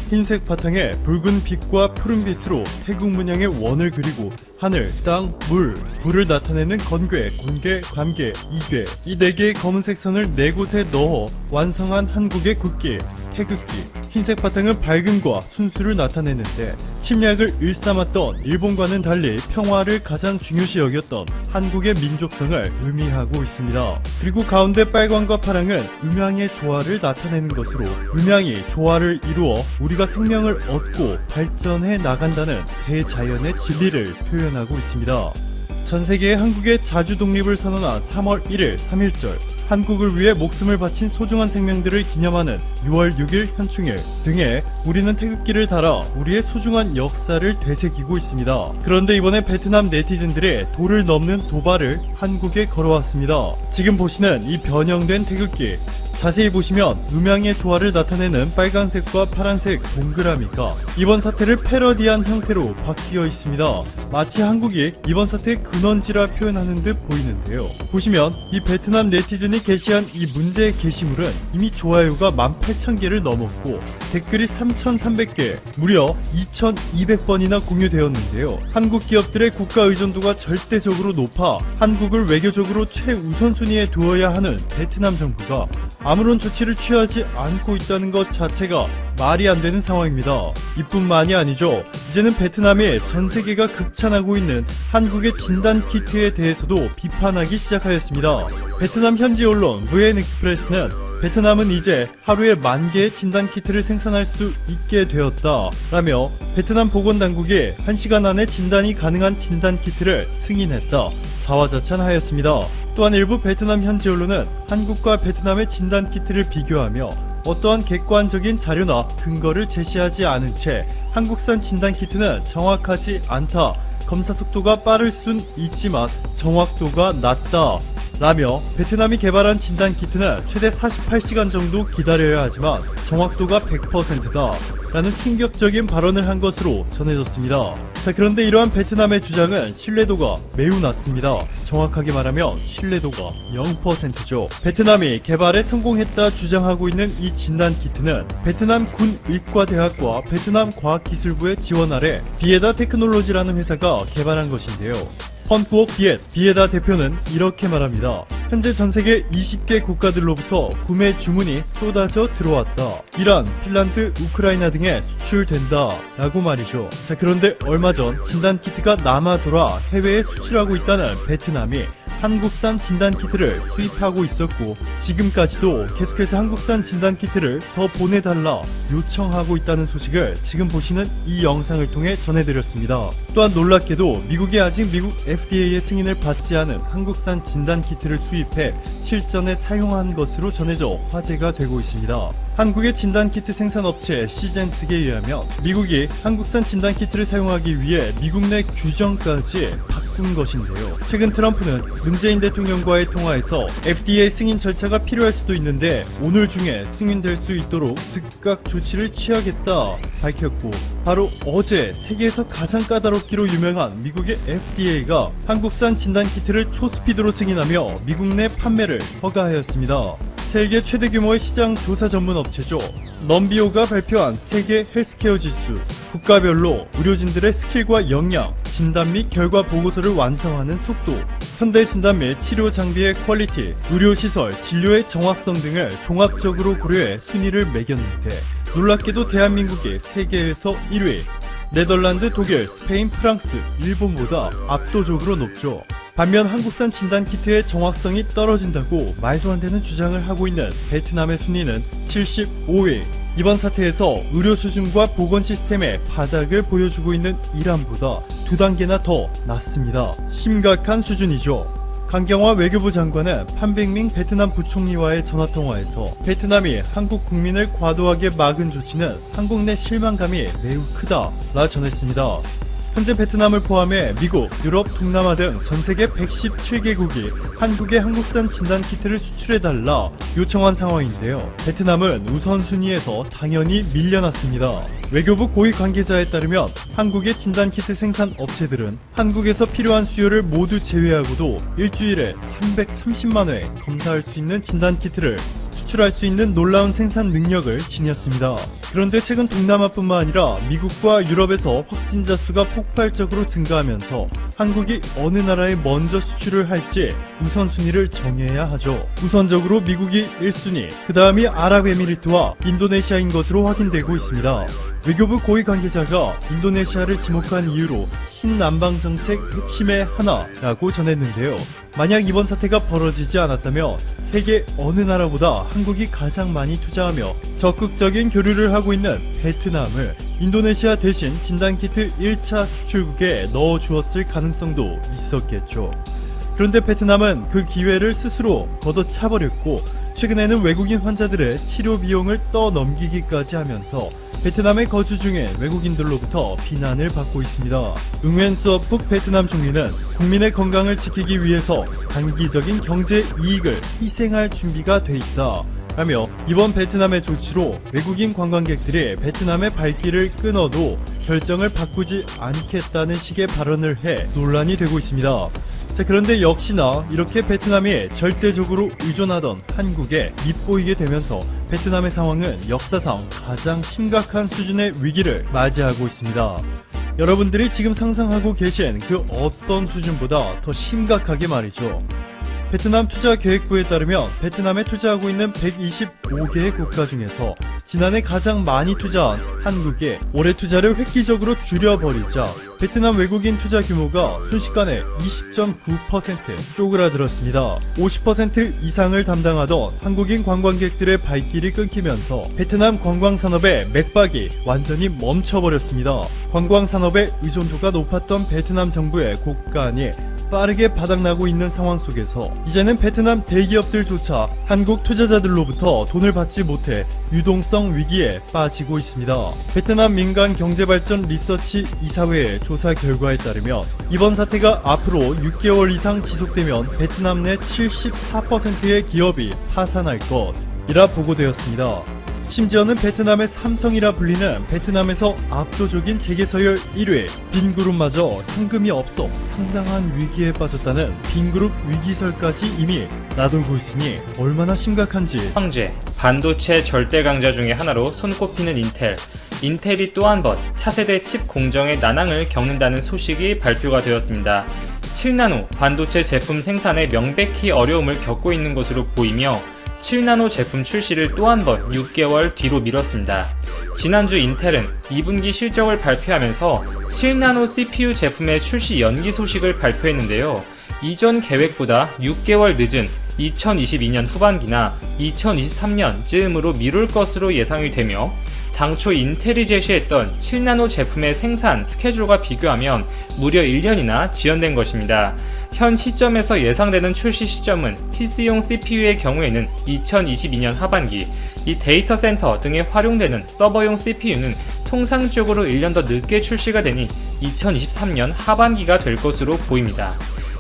흰색 바탕에 붉은 빛과 푸른빛으로 태국 문양의 원을 그리고 하늘, 땅, 물, 불을 나타내는 건괴, 곤괴, 관괴, 이괴 이 4개의 검은색 선을 4곳에 넣어 완성한 한국의 국기, 태극기. 흰색 바탕은 밝음과 순수를 나타내는데 침략을 일삼았던 일본과는 달리 평화를 가장 중요시 여겼던 한국의 민족성을 의미하고 있습니다. 그리고 가운데 빨강과 파랑은 음양의 조화를 나타내는 것으로 음양이 조화를 이루어 우리가 생명을 얻고 발전해 나간다는 대자연의 진리를 표현하고 있습니다. 전세계에 한국의 자주 독립을 선언한 3월 1일 3.1절, 한국을 위해 목숨을 바친 소중한 생명들을 기념하는 6월 6일 현충일 등에 우리는 태극기를 달아 우리의 소중한 역사를 되새기고 있습니다. 그런데 이번에 베트남 네티즌들의 도를 넘는 도발을 한국에 걸어왔습니다. 지금 보시는 이 변형된 태극기, 자세히 보시면 음양의 조화를 나타내는 빨간색과 파란색 동그라미가 이번 사태를 패러디한 형태로 바뀌어 있습니다. 마치 한국이 이번 사태의 근원지라 표현하는 듯 보이는데요. 보시면 이 베트남 네티즌이 게시한 이 문제의 게시물은 이미 좋아요가 18,000개를 넘었고 댓글이 3,300개, 무려 2,200번이나 공유되었는데요. 한국 기업들의 국가 의존도가 절대적으로 높아 한국을 외교적으로 최우선순위에 두어야 하는 베트남 정부가 아무런 조치를 취하지 않고 있다는 것 자체가 말이 안 되는 상황입니다. 이뿐만이 아니죠. 이제는 베트남이 전 세계가 극찬하고 있는 한국의 진단 키트에 대해서도 비판하기 시작하였습니다. 베트남 현지 언론 VNexpress는 베트남은 이제 하루에 10,000개의 진단 키트를 생산할 수 있게 되었다 라며 베트남 보건당국이 1시간 안에 진단이 가능한 진단 키트를 승인했다 자화자찬하였습니다. 또한 일부 베트남 현지 언론은 한국과 베트남의 진단 키트를 비교하며 어떠한 객관적인 자료나 근거를 제시하지 않은 채 한국산 진단 키트는 정확하지 않다, 검사 속도가 빠를 순 있지만 정확도가 낮다 라며 베트남이 개발한 진단 키트는 최대 48시간 정도 기다려야 하지만 정확도가 100%다 라는 충격적인 발언을 한 것으로 전해졌습니다. 자, 그런데 이러한 베트남의 주장은 신뢰도가 매우 낮습니다. 정확하게 말하면 신뢰도가 0%죠. 베트남이 개발에 성공했다 주장하고 있는 이 진단 키트는 베트남 군의과대학과 베트남 과학기술부의 지원 아래 비에다 테크놀로지라는 회사가 개발한 것인데요. 펀푸옥 비에다 대표는 이렇게 말합니다. 현재 전세계 20개 국가들로부터 구매 주문이 쏟아져 들어왔다. 이란, 핀란드, 우크라이나 등에 수출된다 라고 말이죠. 자, 그런데 얼마 전 진단키트가 남아돌아 해외에 수출하고 있다는 베트남이 한국산 진단키트를 수입하고 있었고 지금까지도 계속해서 한국산 진단키트를 더 보내달라 요청하고 있다는 소식을 지금 보시는 이 영상을 통해 전해드렸습니다. 또한 놀랍게도 미국이 아직 미국 FDA의 승인을 받지 않은 한국산 진단키트를 수입해 실전에 사용한 것으로 전해져 화제가 되고 있습니다. 한국의 진단키트 생산업체 시젠트에 의하면 미국이 한국산 진단키트를 사용하기 위해 미국 내 규정까지 바꾼 것인데요. 최근 트럼프는 문재인 대통령과의 통화에서 FDA 승인 절차가 필요할 수도 있는데 오늘 중에 승인될 수 있도록 즉각 조치를 취하겠다 밝혔고 바로 어제 세계에서 가장 까다롭기로 유명한 미국의 FDA가 한국산 진단키트를 초스피드로 승인하며 미국 내 판매를 허가하였습니다. 세계 최대 규모의 시장 조사 전문 업체죠. 넘비오가 발표한 세계 헬스케어 지수, 국가별로 의료진들의 스킬과 역량, 진단 및 결과 보고서를 완성하는 속도, 현대 진단 및 치료 장비의 퀄리티, 의료시설, 진료의 정확성 등을 종합적으로 고려해 순위를 매겼는데 놀랍게도 대한민국이 세계에서 1위, 네덜란드, 독일, 스페인, 프랑스, 일본보다 압도적으로 높죠. 반면 한국산 진단키트의 정확성이 떨어진다고 말도 안 되는 주장을 하고 있는 베트남의 순위는 75위. 이번 사태에서 의료 수준과 보건 시스템의 바닥을 보여주고 있는 이란보다 2단계나 더 낮습니다. 심각한 수준이죠. 강경화 외교부 장관은 판백밍 베트남 부총리와의 전화통화에서 베트남이 한국 국민을 과도하게 막은 조치는 한국 내 실망감이 매우 크다 라 전했습니다. 현재 베트남을 포함해 미국, 유럽, 동남아 등 전세계 117개국이 한국에 한국산 진단키트를 수출해달라 요청한 상황인데요. 베트남은 우선순위에서 당연히 밀려났습니다. 외교부 고위 관계자에 따르면 한국의 진단키트 생산 업체들은 한국에서 필요한 수요를 모두 제외하고도 일주일에 330만 회 검사할 수 있는 진단키트를 수출할 수 있는 놀라운 생산 능력을 지녔습니다. 그런데 최근 동남아뿐만 아니라 미국과 유럽에서 확진자 수가 폭발적으로 증가하면서 한국이 어느 나라에 먼저 수출을 할지 우선순위를 정해야 하죠. 우선적으로 미국이 1순위, 그 다음이 아랍에미리트와 인도네시아인 것으로 확인되고 있습니다. 외교부 고위 관계자가 인도네시아를 지목한 이유로 신남방 정책 핵심의 하나라고 전했는데요. 만약 이번 사태가 벌어지지 않았다면 세계 어느 나라보다 한국이 가장 많이 투자하며 적극적인 교류를 하고 있는 베트남을 인도네시아 대신 진단키트 1차 수출국에 넣어주었을 가능성도 있었겠죠. 그런데 베트남은 그 기회를 스스로 걷어차버렸고 최근에는 외국인 환자들의 치료 비용을 떠넘기기까지 하면서 베트남에 거주 중인 외국인들로부터 비난을 받고 있습니다. 응웬 수어푹 베트남 총리는 국민의 건강을 지키기 위해서 단기적인 경제 이익을 희생할 준비가 돼 있다 라며 이번 베트남의 조치로 외국인 관광객들이 베트남의 발길을 끊어도 결정을 바꾸지 않겠다는 식의 발언을 해 논란이 되고 있습니다. 자, 그런데 역시나 이렇게 베트남이 절대적으로 의존하던 한국에 밉보이게 되면서 베트남의 상황은 역사상 가장 심각한 수준의 위기를 맞이하고 있습니다. 여러분들이 지금 상상하고 계신 그 어떤 수준보다 더 심각하게 말이죠. 베트남 투자계획부에 따르면 베트남에 투자하고 있는 125개의 국가 중에서 지난해 가장 많이 투자한 한국이 올해 투자를 획기적으로 줄여버리자 베트남 외국인 투자 규모가 순식간에 20.9% 쪼그라들었습니다. 50% 이상을 담당하던 한국인 관광객들의 발길이 끊기면서 베트남 관광산업의 맥박이 완전히 멈춰버렸습니다. 관광산업의 의존도가 높았던 베트남 정부의 고간이 빠르게 바닥나고 있는 상황 속에서 이제는 베트남 대기업들조차 한국 투자자들로부터 돈을 받지 못해 유동성 위기에 빠지고 있습니다. 베트남 민간 경제발전 리서치 이사회의 조사 결과에 따르면 이번 사태가 앞으로 6개월 이상 지속되면 베트남 내 74%의 기업이 파산할 것이라 보고되었습니다. 심지어는 베트남의 삼성이라 불리는 베트남에서 압도적인 재계서열 1위 빈그룹마저 현금이 없어 상당한 위기에 빠졌다는 빈그룹 위기설까지 이미 나돌고 있으니 얼마나 심각한지. 황제, 반도체 절대 강자 중의 하나로 손꼽히는 인텔. 인텔이 또 한 번 차세대 칩 공정의 난항을 겪는다는 소식이 발표가 되었습니다. 7나노 반도체 제품 생산에 명백히 어려움을 겪고 있는 것으로 보이며 7나노 제품 출시를 또 한 번 6개월 뒤로 미뤘습니다. 지난주 인텔은 2분기 실적을 발표하면서 7나노 CPU 제품의 출시 연기 소식을 발표했는데요. 이전 계획보다 6개월 늦은 2022년 후반기나 2023년쯤으로 미룰 것으로 예상이 되며 당초 인텔이 제시했던 7나노 제품의 생산 스케줄과 비교하면 무려 1년이나 지연된 것입니다. 현 시점에서 예상되는 출시 시점은 PC용 CPU의 경우에는 2022년 하반기, 이 데이터 센터 등에 활용되는 서버용 CPU는 통상적으로 1년 더 늦게 출시가 되니 2023년 하반기가 될 것으로 보입니다.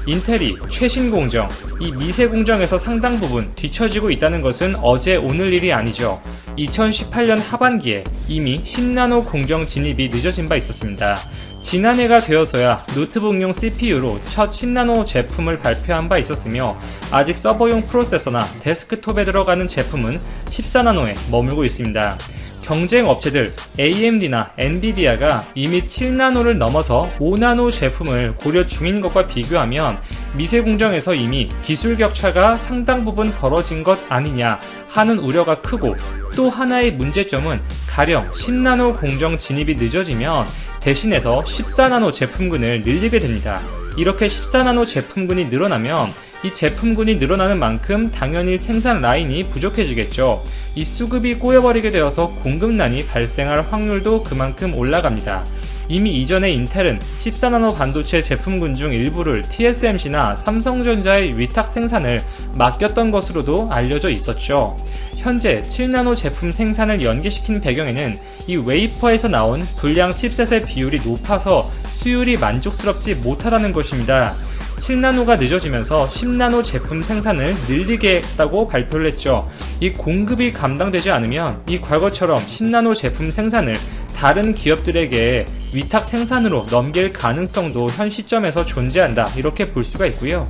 인텔이 최신 공정, 이 미세 공정에서 상당 부분 뒤처지고 있다는 것은 어제 오늘 일이 아니죠. 2018년 하반기에 이미 10나노 공정 진입이 늦어진 바 있었습니다. 지난해가 되어서야 노트북용 CPU로 첫 10나노 제품을 발표한 바 있었으며 아직 서버용 프로세서나 데스크톱에 들어가는 제품은 14나노에 머물고 있습니다. 경쟁 업체들 AMD나 엔비디아가 이미 7나노를 넘어서 5나노 제품을 고려 중인 것과 비교하면 미세 공정에서 이미 기술 격차가 상당 부분 벌어진 것 아니냐 하는 우려가 크고, 또 하나의 문제점은 가령 10나노 공정 진입이 늦어지면 대신해서 14나노 제품군을 늘리게 됩니다. 이렇게 14나노 제품군이 늘어나면 이 제품군이 늘어나는 만큼 당연히 생산 라인이 부족해지겠죠. 이 수급이 꼬여버리게 되어서 공급난이 발생할 확률도 그만큼 올라갑니다. 이미 이전에 인텔은 14나노 반도체 제품군 중 일부를 TSMC나 삼성전자의 위탁 생산을 맡겼던 것으로도 알려져 있었죠. 현재 7나노 제품 생산을 연기시킨 배경에는 이 웨이퍼에서 나온 불량 칩셋의 비율이 높아서 수율이 만족스럽지 못하다는 것입니다. 7나노가 늦어지면서 10나노 제품 생산을 늘리겠다고 발표를 했죠. 이 공급이 감당되지 않으면 이 과거처럼 10나노 제품 생산을 다른 기업들에게 위탁 생산으로 넘길 가능성도 현 시점에서 존재한다, 이렇게 볼 수가 있고요.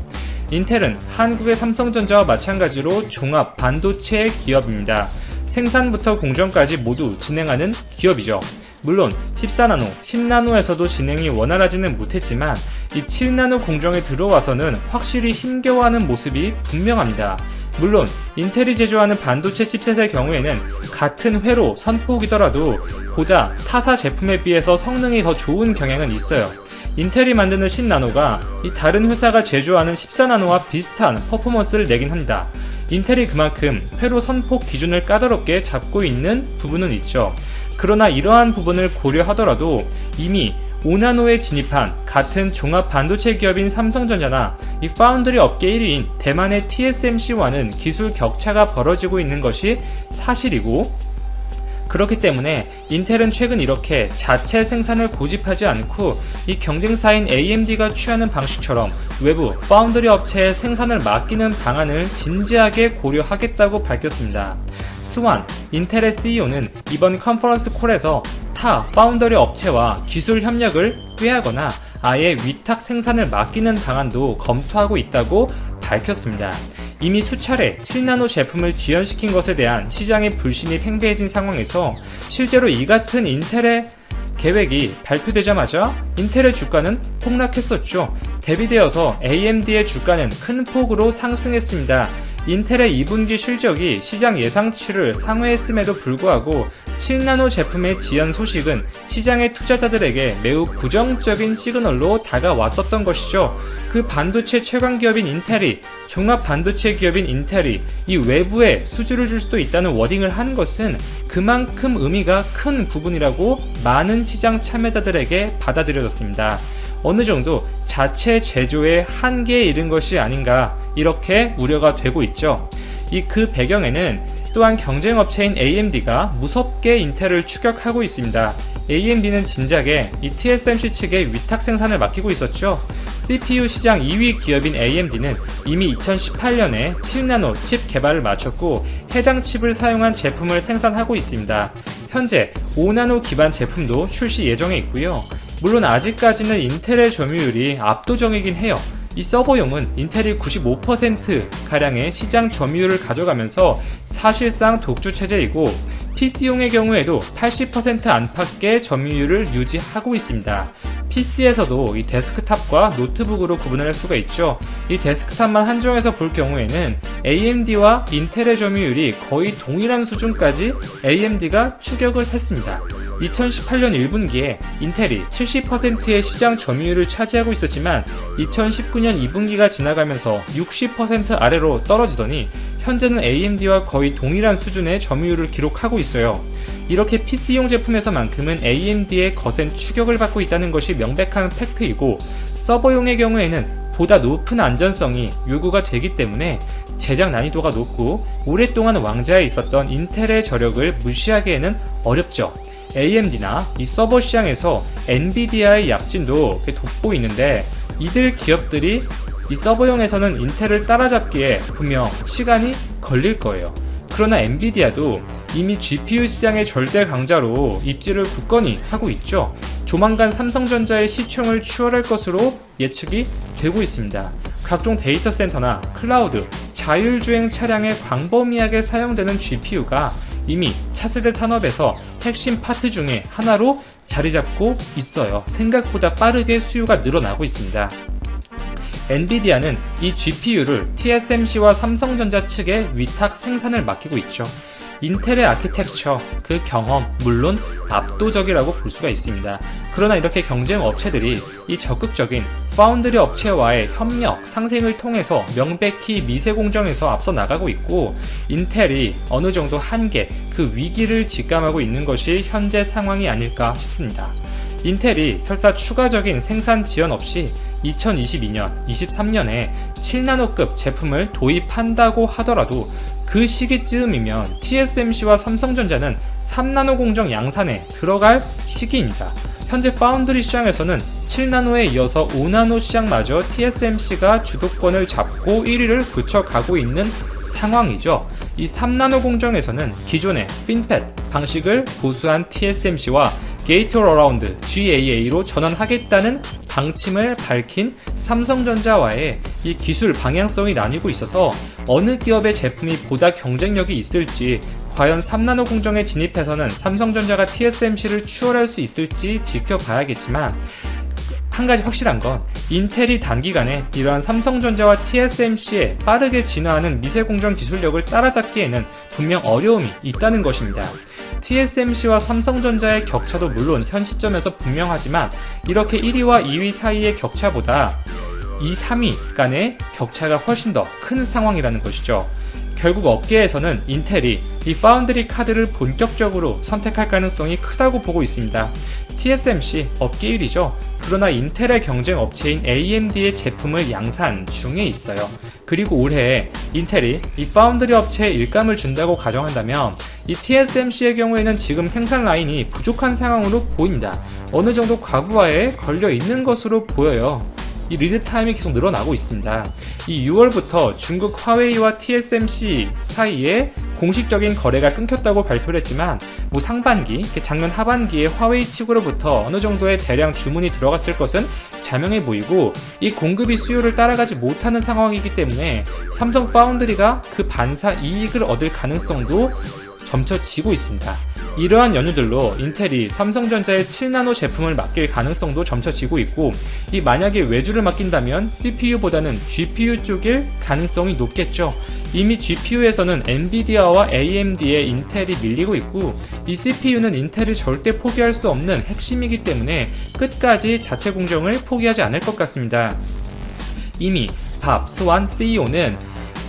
인텔은 한국의 삼성전자와 마찬가지로 종합 반도체 기업입니다. 생산부터 공정까지 모두 진행하는 기업이죠. 물론 14나노, 10나노에서도 진행이 원활하지는 못했지만 이 7나노 공정에 들어와서는 확실히 힘겨워하는 모습이 분명합니다. 물론 인텔이 제조하는 반도체 칩셋의 경우에는 같은 회로 선폭이더라도 보다 타사 제품에 비해서 성능이 더 좋은 경향은 있어요. 인텔이 만드는 10나노가 이 다른 회사가 제조하는 14나노와 비슷한 퍼포먼스를 내긴 합니다. 인텔이 그만큼 회로 선폭 기준을 까다롭게 잡고 있는 부분은 있죠. 그러나 이러한 부분을 고려하더라도 이미 5나노에 진입한 같은 종합 반도체 기업인 삼성전자나 이 파운드리 업계 1위인 대만의 TSMC와는 기술 격차가 벌어지고 있는 것이 사실이고, 그렇기 때문에 인텔은 최근 이렇게 자체 생산을 고집하지 않고 이 경쟁사인 AMD가 취하는 방식처럼 외부 파운드리 업체에 생산을 맡기는 방안을 진지하게 고려하겠다고 밝혔습니다. 스완, 인텔의 CEO는 이번 컨퍼런스 콜에서 타 파운더리 업체와 기술 협력을 꾀하거나 아예 위탁 생산을 맡기는 방안도 검토하고 있다고 밝혔습니다. 이미 수차례 7나노 제품을 지연시킨 것에 대한 시장의 불신이 팽배해진 상황에서 실제로 이 같은 인텔의 계획이 발표되자마자 인텔의 주가는 폭락했었죠. 대비되어서 AMD의 주가는 큰 폭으로 상승했습니다. 인텔의 2분기 실적이 시장 예상치를 상회했음에도 불구하고 7나노 제품의 지연 소식은 시장의 투자자들에게 매우 부정적인 시그널로 다가왔었던 것이죠. 그 반도체 최강 기업인 인텔이, 종합 반도체 기업인 인텔이 이 외부에 수주를 줄 수도 있다는 워딩을 한 것은 그만큼 의미가 큰 부분이라고 많은 시장 참여자들에게 받아들여졌습니다. 어느 정도 자체 제조의 한계에 이른 것이 아닌가, 이렇게 우려가 되고 있죠. 그 배경에는 또한 경쟁업체인 AMD가 무섭게 인텔을 추격하고 있습니다. AMD는 진작에 이 TSMC 측에 위탁 생산을 맡기고 있었죠. CPU 시장 2위 기업인 AMD는 이미 2018년에 7나노 칩 개발을 마쳤고 해당 칩을 사용한 제품을 생산하고 있습니다. 현재 5나노 기반 제품도 출시 예정에 있고요. 물론 아직까지는 인텔의 점유율이 압도적이긴 해요. 이 서버용은 인텔이 95%가량의 시장 점유율을 가져가면서 사실상 독주 체제이고, PC용의 경우에도 80% 안팎의 점유율을 유지하고 있습니다. PC에서도 이 데스크탑과 노트북으로 구분을 할 수가 있죠. 이 데스크탑만 한정해서 볼 경우에는 AMD와 인텔의 점유율이 거의 동일한 수준까지 AMD가 추격을 했습니다. 2018년 1분기에 인텔이 70%의 시장 점유율을 차지하고 있었지만 2019년 2분기가 지나가면서 60% 아래로 떨어지더니 현재는 AMD와 거의 동일한 수준의 점유율을 기록하고 있어요. 이렇게 PC용 제품에서만큼은 AMD의 거센 추격을 받고 있다는 것이 명백한 팩트이고, 서버용의 경우에는 보다 높은 안전성이 요구가 되기 때문에 제작 난이도가 높고 오랫동안 왕좌에 있었던 인텔의 저력을 무시하기에는 어렵죠. AMD나 이 서버 시장에서 엔비디아의 약진도 돋보이는데, 이들 기업들이 이 서버용에서는 인텔을 따라잡기에 분명 시간이 걸릴 거예요. 그러나 엔비디아도 이미 GPU 시장의 절대 강자로 입지를 굳건히 하고 있죠. 조만간 삼성전자의 시총을 추월할 것으로 예측이 되고 있습니다. 각종 데이터 센터나 클라우드, 자율주행 차량에 광범위하게 사용되는 GPU가 이미 차세대 산업에서 핵심 파트 중에 하나로 자리 잡고 있어요. 생각보다 빠르게 수요가 늘어나고 있습니다. 엔비디아는 이 GPU를 TSMC와 삼성전자 측에 위탁 생산을 맡기고 있죠. 인텔의 아키텍처, 그 경험, 물론 압도적이라고 볼 수가 있습니다. 그러나 이렇게 경쟁 업체들이 이 적극적인 파운드리 업체와의 협력, 상생을 통해서 명백히 미세 공정에서 앞서 나가고 있고, 인텔이 어느 정도 한계, 그 위기를 직감하고 있는 것이 현재 상황이 아닐까 싶습니다. 인텔이 설사 추가적인 생산 지연 없이 2022년, 23년에 7나노급 제품을 도입한다고 하더라도 그 시기쯤이면 TSMC와 삼성전자는 3나노 공정 양산에 들어갈 시기입니다. 현재 파운드리 시장에서는 7나노에 이어서 5나노 시장마저 TSMC가 주도권을 잡고 1위를 굳혀가고 있는 상황이죠. 이 3나노 공정에서는 기존의 핀팻 방식을 고수한 TSMC와 게이트-어라운드 GAA로 전환하겠다는 방침을 밝힌 삼성전자와의 이 기술 방향성이 나뉘고 있어서 어느 기업의 제품이 보다 경쟁력이 있을지 과연 3나노 공정에 진입해서는 삼성전자가 TSMC를 추월할 수 있을지 지켜봐야겠지만, 한 가지 확실한 건 인텔이 단기간에 이러한 삼성전자와 TSMC의 빠르게 진화하는 미세공정 기술력을 따라잡기에는 분명 어려움이 있다는 것입니다. TSMC와 삼성전자의 격차도 물론 현 시점에서 분명하지만, 이렇게 1위와 2위 사이의 격차보다 2, 3위 간의 격차가 훨씬 더 큰 상황이라는 것이죠. 결국 업계에서는 인텔이 이 파운드리 카드를 본격적으로 선택할 가능성이 크다고 보고 있습니다. TSMC 업계 1위죠. 그러나 인텔의 경쟁 업체인 AMD의 제품을 양산 중에 있어요. 그리고 올해 인텔이 이 파운드리 업체에 일감을 준다고 가정한다면, 이 TSMC의 경우에는 지금 생산 라인이 부족한 상황으로 보입니다. 어느 정도 과부하에 걸려 있는 것으로 보여요. 이 리드 타임이 계속 늘어나고 있습니다. 이 6월부터 중국 화웨이와 TSMC 사이에 공식적인 거래가 끊겼다고 발표를 했지만, 상반기, 작년 하반기에 화웨이 측으로부터 어느 정도의 대량 주문이 들어갔을 것은 자명해 보이고, 이 공급이 수요를 따라가지 못하는 상황이기 때문에 삼성 파운드리가 그 반사 이익을 얻을 가능성도 점쳐지고 있습니다. 이러한 연유들로 인텔이 삼성전자의 7나노 제품을 맡길 가능성도 점쳐지고 있고, 이 만약에 외주를 맡긴다면 CPU보다는 GPU 쪽일 가능성이 높겠죠. 이미 GPU에서는 엔비디아와 AMD의 인텔이 밀리고 있고, 이 CPU는 인텔이 절대 포기할 수 없는 핵심이기 때문에 끝까지 자체 공정을 포기하지 않을 것 같습니다. 이미 밥 스완 CEO는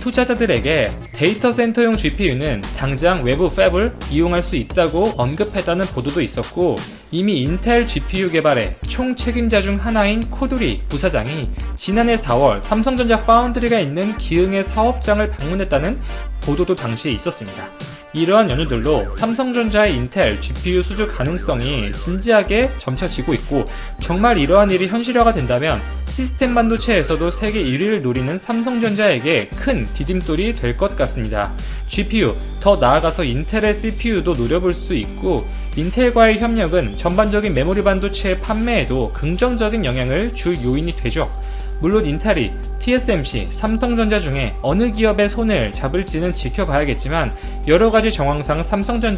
투자자들에게 데이터 센터용 GPU는 당장 외부 팹을 이용할 수 있다고 언급했다는 보도도 있었고, 이미 인텔 GPU 개발의 총 책임자 중 하나인 코두리 부사장이 지난해 4월 삼성전자 파운드리가 있는 기흥의 사업장을 방문했다는 보도도 당시에 있었습니다. 이러한 연유들로 삼성전자의 인텔 GPU 수주 가능성이 진지하게 점쳐지고 있고, 정말 이러한 일이 현실화가 된다면 시스템 반도체에서도 세계 1위를 노리는 삼성전자에게 큰 디딤돌이 될 것 같습니다. GPU, 더 나아가서 인텔의 CPU도 노려볼 수 있고, 인텔과의 협력은 전반적인 메모리 반도체의 판매에도 긍정적인 영향을 줄 요인이 되죠. 물론 인텔이 TSMC, 삼성전자 중에 어느 기업의 손을 잡을지는 지켜봐야겠지만, 여러가지 정황상 삼성전자의